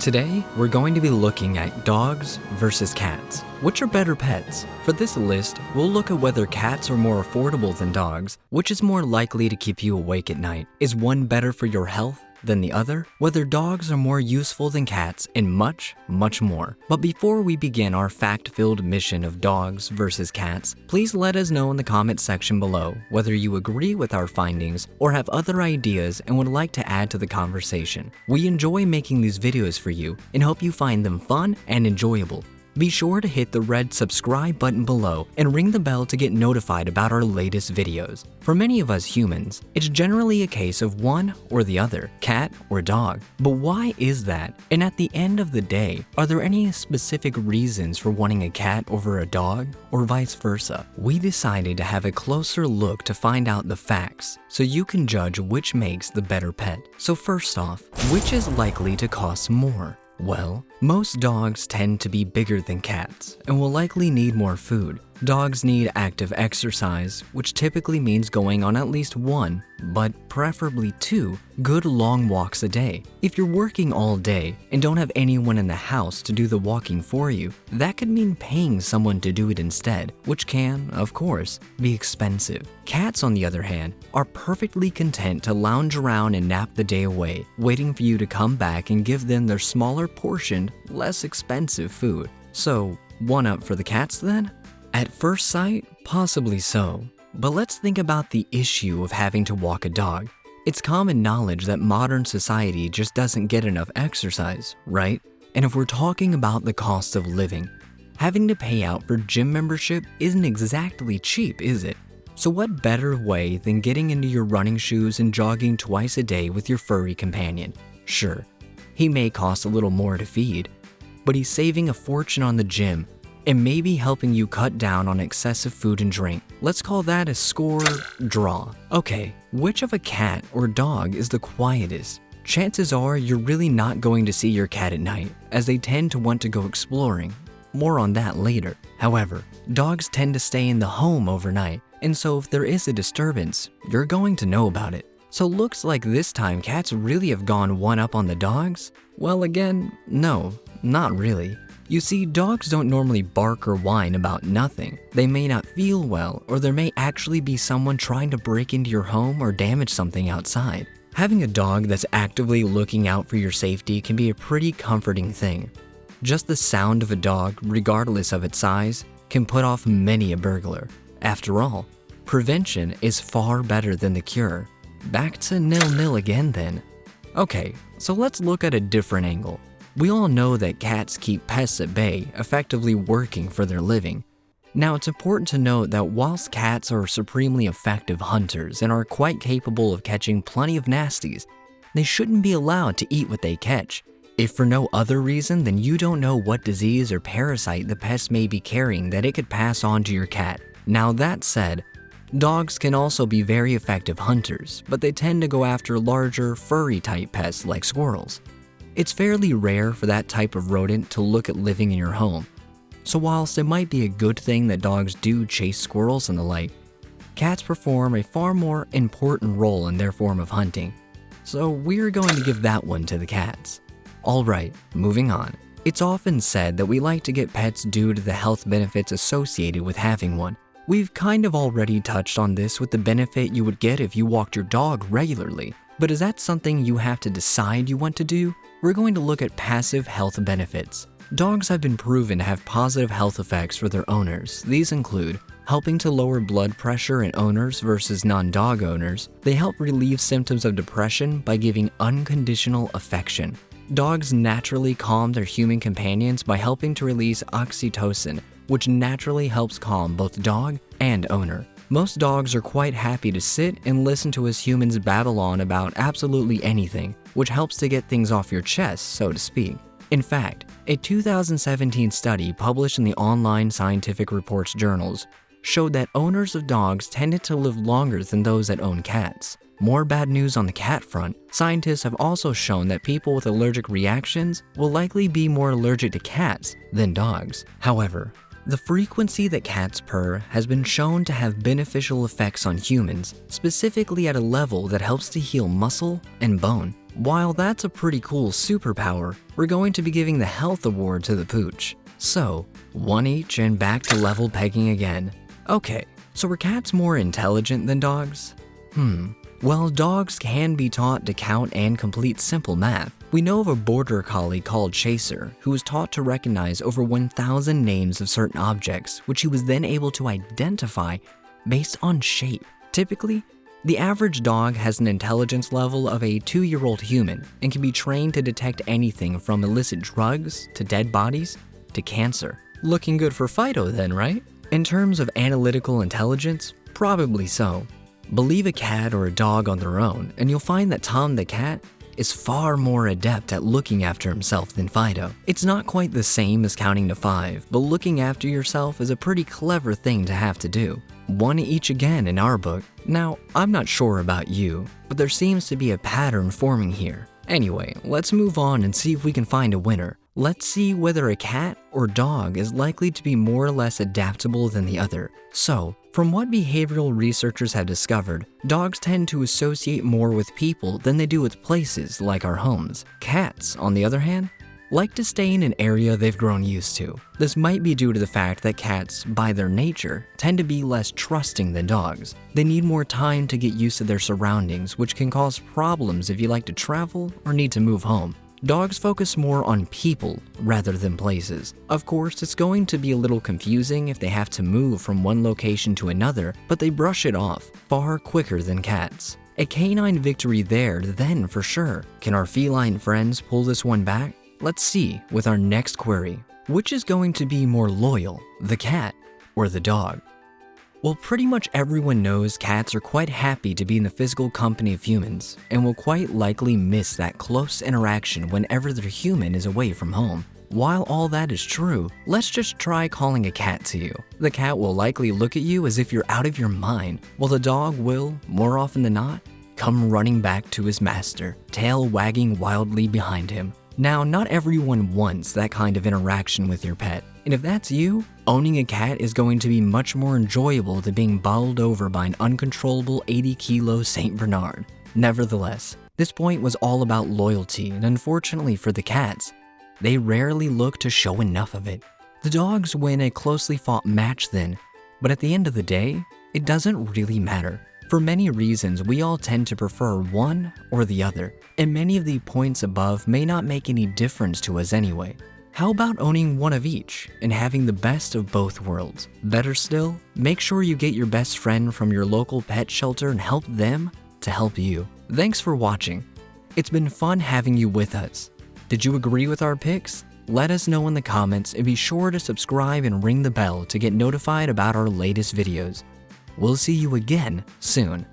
Today, we're going to be looking at dogs versus cats. Which are better pets? For this list, we'll look at whether cats are more affordable than dogs, which is more likely to keep you awake at night. Is one better for your health than the other? Whether dogs are more useful than cats, and much, much more. But before we begin our fact-filled mission of dogs versus cats, please let us know in the comment section below whether you agree with our findings or have other ideas and would like to add to the conversation. We enjoy making these videos for you and hope you find them fun and enjoyable. Be sure to hit the red subscribe button below and ring the bell to get notified about our latest videos. For many of us humans, it's generally a case of one or the other, cat or dog. But why is that? And at the end of the day, are there any specific reasons for wanting a cat over a dog or vice versa? We decided to have a closer look to find out the facts so you can judge which makes the better pet. So first off, which is likely to cost more? Well, most dogs tend to be bigger than cats and will likely need more food. Dogs need active exercise, which typically means going on at least one, but preferably two, good long walks a day. If you're working all day and don't have anyone in the house to do the walking for you, that could mean paying someone to do it instead, which can, of course, be expensive. Cats, on the other hand, are perfectly content to lounge around and nap the day away, waiting for you to come back and give them their smaller portioned, less expensive food. So, one up for the cats then? At first sight, possibly so. But let's think about the issue of having to walk a dog. It's common knowledge that modern society just doesn't get enough exercise, right? And if we're talking about the cost of living, having to pay out for gym membership isn't exactly cheap, is it? So what better way than getting into your running shoes and jogging twice a day with your furry companion? Sure, he may cost a little more to feed, but he's saving a fortune on the gym and maybe helping you cut down on excessive food and drink. Let's call that a score draw. Okay, which of a cat or dog is the quietest? Chances are you're really not going to see your cat at night, as they tend to want to go exploring. More on that later. However, dogs tend to stay in the home overnight, and so if there is a disturbance, you're going to know about it. So looks like this time cats really have gone one up on the dogs? Well, again, no, not really. You see, dogs don't normally bark or whine about nothing. They may not feel well, or there may actually be someone trying to break into your home or damage something outside. Having a dog that's actively looking out for your safety can be a pretty comforting thing. Just the sound of a dog, regardless of its size, can put off many a burglar. After all, prevention is far better than the cure. Back to nil-nil again then. Okay, so let's look at a different angle. We all know that cats keep pests at bay, effectively working for their living. Now, it's important to note that whilst cats are supremely effective hunters and are quite capable of catching plenty of nasties, they shouldn't be allowed to eat what they catch, if for no other reason than you don't know what disease or parasite the pest may be carrying that it could pass on to your cat. Now, that said, dogs can also be very effective hunters, but they tend to go after larger, furry-type pests like squirrels. It's fairly rare for that type of rodent to look at living in your home. So whilst it might be a good thing that dogs do chase squirrels and the like, cats perform a far more important role in their form of hunting. So we're going to give that one to the cats. Alright, moving on. It's often said that we like to get pets due to the health benefits associated with having one. We've kind of already touched on this with the benefit you would get if you walked your dog regularly. But is that something you have to decide you want to do? We're going to look at passive health benefits. Dogs have been proven to have positive health effects for their owners. These include helping to lower blood pressure in owners versus non-dog owners. They help relieve symptoms of depression by giving unconditional affection. Dogs naturally calm their human companions by helping to release oxytocin, which naturally helps calm both dog and owner. Most dogs are quite happy to sit and listen to us humans babble on about absolutely anything, which helps to get things off your chest, so to speak. In fact, a 2017 study published in the online scientific reports journals showed that owners of dogs tended to live longer than those that own cats. More bad news on the cat front. Scientists have also shown that people with allergic reactions will likely be more allergic to cats than dogs. However, the frequency that cats purr has been shown to have beneficial effects on humans, specifically at a level that helps to heal muscle and bone. While that's a pretty cool superpower, we're going to be giving the health award to the pooch. So, one each and back to level pegging again. Okay, so are cats more intelligent than dogs? Well, dogs can be taught to count and complete simple math. We know of a border collie called Chaser who was taught to recognize over 1,000 names of certain objects, which he was then able to identify based on shape. Typically, the average dog has an intelligence level of a 2-year-old human and can be trained to detect anything from illicit drugs to dead bodies to cancer. Looking good for Fido then, right? In terms of analytical intelligence, probably so. Believe a cat or a dog on their own, and you'll find that Tom the cat is far more adept at looking after himself than Fido. It's not quite the same as counting to 5, but looking after yourself is a pretty clever thing to have to do. One each again in our book. Now, I'm not sure about you, but there seems to be a pattern forming here. Anyway, let's move on and see if we can find a winner. Let's see whether a cat or dog is likely to be more or less adaptable than the other. So, from what behavioral researchers have discovered, dogs tend to associate more with people than they do with places like our homes. Cats, on the other hand, like to stay in an area they've grown used to. This might be due to the fact that cats, by their nature, tend to be less trusting than dogs. They need more time to get used to their surroundings, which can cause problems if you like to travel or need to move home. Dogs focus more on people rather than places. Of course, it's going to be a little confusing if they have to move from one location to another, but they brush it off far quicker than cats. A canine victory there then for sure. Can our feline friends pull this one back? Let's see with our next query. Which is going to be more loyal, the cat or the dog? Well, pretty much everyone knows cats are quite happy to be in the physical company of humans and will quite likely miss that close interaction whenever their human is away from home. While all that is true, let's just try calling a cat to you. The cat will likely look at you as if you're out of your mind, while the dog will, more often than not, come running back to his master, tail wagging wildly behind him. Now, not everyone wants that kind of interaction with your pet, and if that's you, owning a cat is going to be much more enjoyable than being bowled over by an uncontrollable 80-kilo Saint Bernard. Nevertheless, this point was all about loyalty, and unfortunately for the cats, they rarely look to show enough of it. The dogs win a closely fought match then, but at the end of the day, it doesn't really matter. For many reasons, we all tend to prefer one or the other, and many of the points above may not make any difference to us anyway. How about owning one of each and having the best of both worlds? Better still, make sure you get your best friend from your local pet shelter and help them to help you. Thanks for watching. It's been fun having you with us. Did you agree with our picks? Let us know in the comments and be sure to subscribe and ring the bell to get notified about our latest videos. We'll see you again soon.